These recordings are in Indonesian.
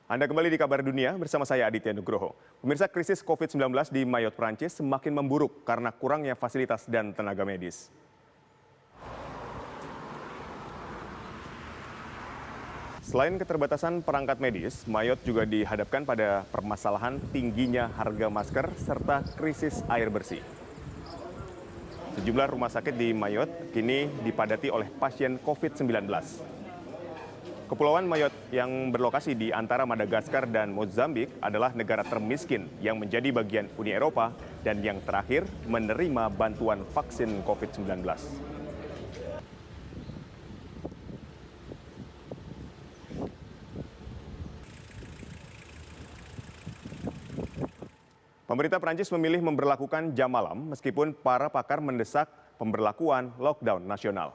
Anda kembali di Kabar Dunia bersama saya Aditya Nugroho. Pemirsa, krisis COVID-19 di Mayotte, Prancis semakin memburuk karena kurangnya fasilitas dan tenaga medis. Selain keterbatasan perangkat medis, Mayotte juga dihadapkan pada permasalahan tingginya harga masker serta krisis air bersih. Sejumlah rumah sakit di Mayotte kini dipadati oleh pasien COVID-19. Kepulauan Mayotte yang berlokasi di antara Madagaskar dan Mozambik adalah negara termiskin yang menjadi bagian Uni Eropa dan yang terakhir menerima bantuan vaksin COVID-19. Pemerintah Prancis memilih memberlakukan jam malam meskipun para pakar mendesak pemberlakuan lockdown nasional.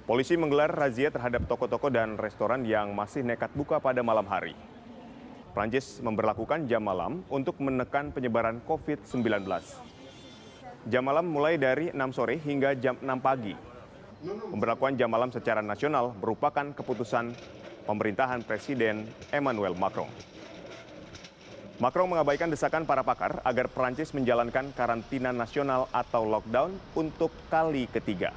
Polisi menggelar razia terhadap toko-toko dan restoran yang masih nekat buka pada malam hari. Prancis memberlakukan jam malam untuk menekan penyebaran COVID-19. Jam malam mulai dari 6 sore hingga jam 6 pagi. Pemberlakuan jam malam secara nasional merupakan keputusan pemerintahan Presiden Emmanuel Macron. Macron mengabaikan desakan para pakar agar Prancis menjalankan karantina nasional atau lockdown untuk kali ketiga.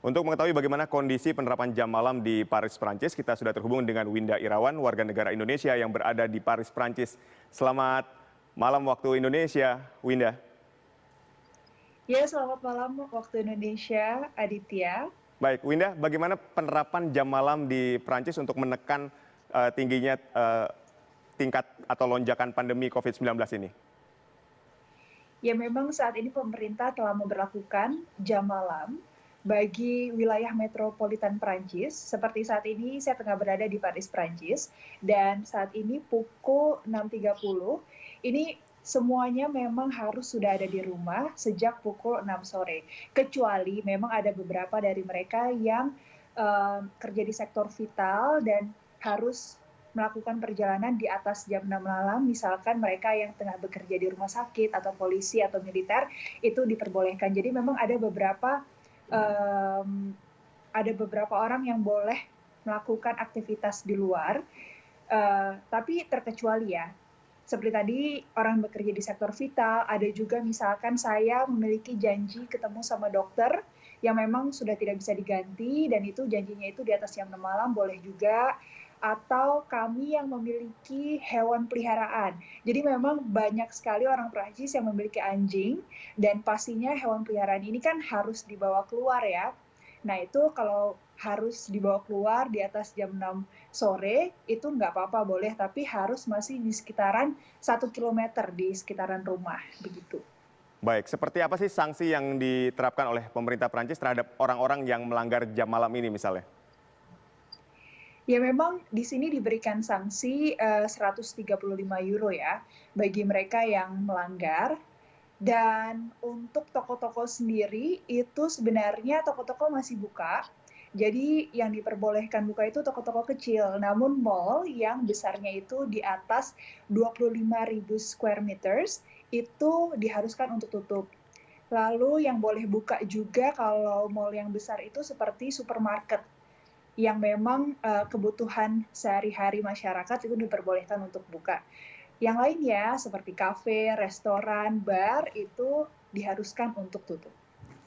Untuk mengetahui bagaimana kondisi penerapan jam malam di Paris, Prancis, kita sudah terhubung dengan Winda Irawan, warga negara Indonesia yang berada di Paris, Prancis. Selamat malam waktu Indonesia, Winda. Ya, selamat malam waktu Indonesia, Aditya. Baik, Winda, bagaimana penerapan jam malam di Prancis untuk menekan tingginya tingkat atau lonjakan pandemi COVID-19 ini? Ya, memang saat ini pemerintah telah memberlakukan jam malam bagi wilayah metropolitan Prancis. Seperti saat ini saya tengah berada di Paris, Prancis, dan saat ini pukul 6.30, ini semuanya memang harus sudah ada di rumah sejak pukul 6 sore. Kecuali memang ada beberapa dari mereka yang kerja di sektor vital dan harus melakukan perjalanan di atas jam 6 malam, misalkan mereka yang tengah bekerja di rumah sakit atau polisi atau militer, itu diperbolehkan. Jadi memang ada beberapa orang yang boleh melakukan aktivitas di luar, tapi terkecuali ya. Seperti tadi, orang bekerja di sektor vital, ada juga misalkan saya memiliki janji ketemu sama dokter yang memang sudah tidak bisa diganti, dan itu janjinya itu di atas jam 6 malam boleh juga, atau kami yang memiliki hewan peliharaan. Jadi memang banyak sekali orang Prancis yang memiliki anjing, dan pastinya hewan peliharaan ini kan harus dibawa keluar ya. Nah itu kalau harus dibawa keluar di atas jam 6 sore, itu nggak apa-apa, boleh, tapi harus masih di sekitaran 1 kilometer di sekitaran rumah, begitu. Baik, seperti apa sih sanksi yang diterapkan oleh pemerintah Prancis terhadap orang-orang yang melanggar jam malam ini misalnya? Ya memang di sini diberikan sanksi 135 euro ya bagi mereka yang melanggar. Dan untuk toko-toko sendiri itu sebenarnya toko-toko masih buka. Jadi yang diperbolehkan buka itu toko-toko kecil. Namun mall yang besarnya itu di atas 25.000 square meters itu diharuskan untuk tutup. Lalu yang boleh buka juga kalau mall yang besar itu seperti supermarket, yang memang kebutuhan sehari-hari masyarakat itu diperbolehkan untuk buka. Yang lainnya seperti kafe, restoran, bar itu diharuskan untuk tutup.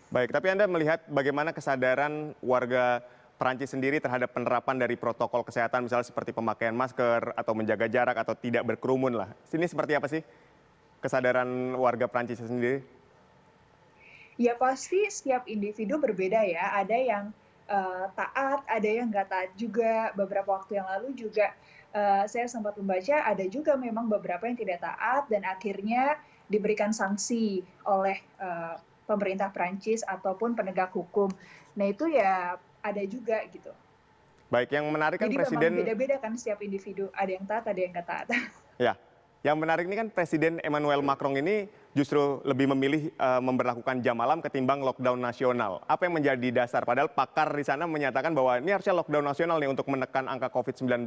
Baik, tapi Anda melihat bagaimana kesadaran warga Prancis sendiri terhadap penerapan dari protokol kesehatan, misalnya seperti pemakaian masker atau menjaga jarak atau tidak berkerumun lah. Sini seperti apa sih kesadaran warga Prancis sendiri? Ya pasti setiap individu berbeda ya. Ada yang taat, ada yang nggak taat juga. Beberapa waktu yang lalu juga saya sempat membaca ada juga memang beberapa yang tidak taat dan akhirnya diberikan sanksi oleh pemerintah Prancis ataupun penegak hukum. Nah itu ya ada juga gitu. Baik, yang menarik kan Jadi Presiden... memang beda-beda kan setiap individu. Ada yang taat, ada yang nggak taat. Ya, yang menarik ini kan Presiden Emmanuel Macron ini justru lebih memilih memberlakukan jam malam ketimbang lockdown nasional. Apa yang menjadi dasar? Padahal pakar di sana menyatakan bahwa ini harusnya lockdown nasional nih untuk menekan angka COVID-19.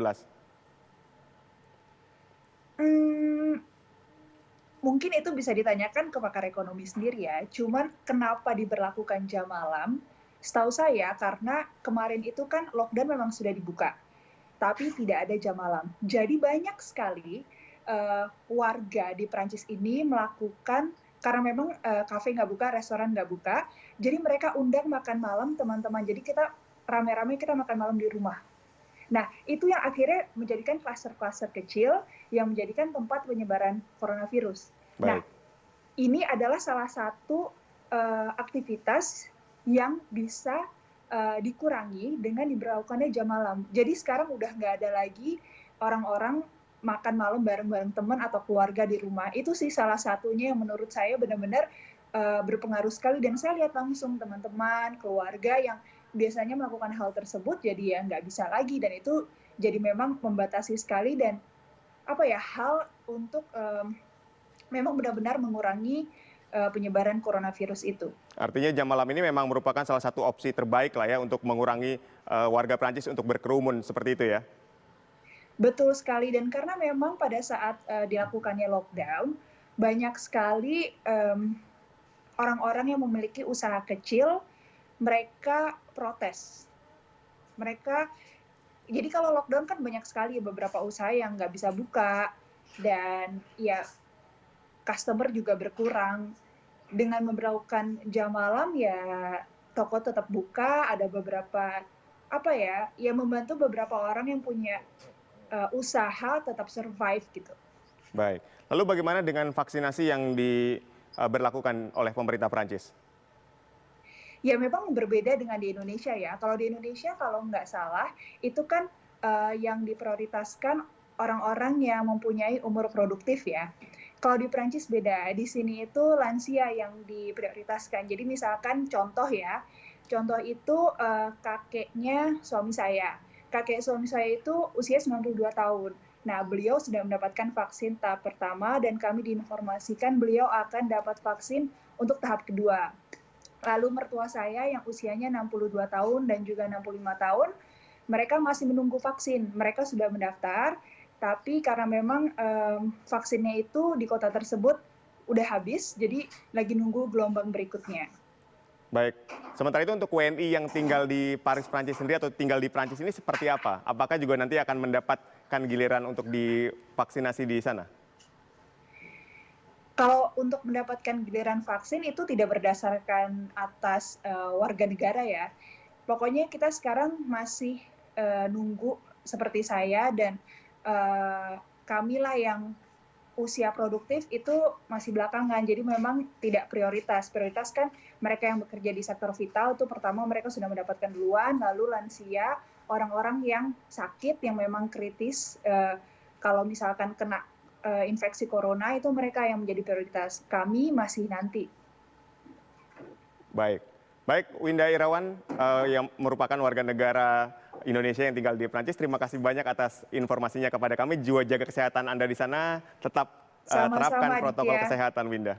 Mmm, Mungkin itu bisa ditanyakan ke pakar ekonomi sendiri ya, cuman kenapa diberlakukan jam malam, setahu saya karena kemarin itu kan lockdown memang sudah dibuka, tapi tidak ada jam malam. Jadi banyak sekali, warga di Perancis ini melakukan karena memang, kafe nggak buka, restoran nggak buka, jadi mereka undang makan malam teman-teman. Jadi kita rame-rame kita makan malam di rumah. Nah, itu yang akhirnya menjadikan kluster-kluster kecil yang menjadikan tempat penyebaran coronavirus. Nah, Baik, ini adalah salah satu aktivitas yang bisa dikurangi dengan diberlakukannya jam malam. Jadi sekarang udah nggak ada lagi orang-orang makan malam bareng-bareng teman atau keluarga di rumah. Itu sih salah satunya yang menurut saya benar-benar berpengaruh sekali dan saya lihat langsung teman-teman, keluarga yang biasanya melakukan hal tersebut jadi ya nggak bisa lagi dan itu jadi memang membatasi sekali dan apa ya hal untuk memang benar-benar mengurangi penyebaran coronavirus itu. artinya jam malam ini memang merupakan salah satu opsi terbaik lah ya untuk mengurangi warga Prancis untuk berkerumun seperti itu ya. Betul sekali dan karena memang pada saat dilakukannya lockdown banyak sekali orang-orang yang memiliki usaha kecil mereka protes. Mereka jadi kalau lockdown kan banyak sekali beberapa usaha yang nggak bisa buka dan ya customer juga berkurang. Dengan memberlakukan jam malam ya toko tetap buka, ada beberapa apa ya, ya membantu beberapa orang yang punya usaha tetap survive gitu. Baik. Lalu bagaimana dengan vaksinasi yang diberlakukan oleh pemerintah Prancis? Ya memang berbeda dengan di Indonesia ya. Kalau di Indonesia kalau nggak salah itu kan yang diprioritaskan orang-orang yang mempunyai umur produktif ya. Kalau di Prancis beda. Di sini itu lansia yang diprioritaskan. Jadi misalkan contoh ya, contoh itu kakeknya suami saya. Kakek suami saya itu usia 92 tahun. Nah, beliau sudah mendapatkan vaksin tahap pertama dan kami diinformasikan beliau akan dapat vaksin untuk tahap kedua. Lalu mertua saya yang usianya 62 tahun dan juga 65 tahun, mereka masih menunggu vaksin. Mereka sudah mendaftar, tapi karena memang vaksinnya itu di kota tersebut udah habis, jadi lagi nunggu gelombang berikutnya. Baik. Sementara itu untuk WNI yang tinggal di Paris, Prancis sendiri atau tinggal di Prancis ini seperti apa? Apakah juga nanti akan mendapatkan giliran untuk divaksinasi di sana? Kalau untuk mendapatkan giliran vaksin itu tidak berdasarkan atas warga negara ya. Pokoknya kita sekarang masih nunggu seperti saya dan kamilah yang usia produktif itu masih belakangan. Jadi memang tidak prioritas. Prioritas kan mereka yang bekerja di sektor vital itu pertama mereka sudah mendapatkan duluan, lalu lansia, orang-orang yang sakit yang memang kritis kalau misalkan kena infeksi corona itu mereka yang menjadi prioritas. Kami masih nanti. Baik. Baik, Winda Irawan yang merupakan warga negara Indonesia yang tinggal di Prancis, terima kasih banyak atas informasinya kepada kami. Jiwa jaga kesehatan Anda di sana, tetap terapkan Sama-sama, protokol Aditya. kesehatan, Winda.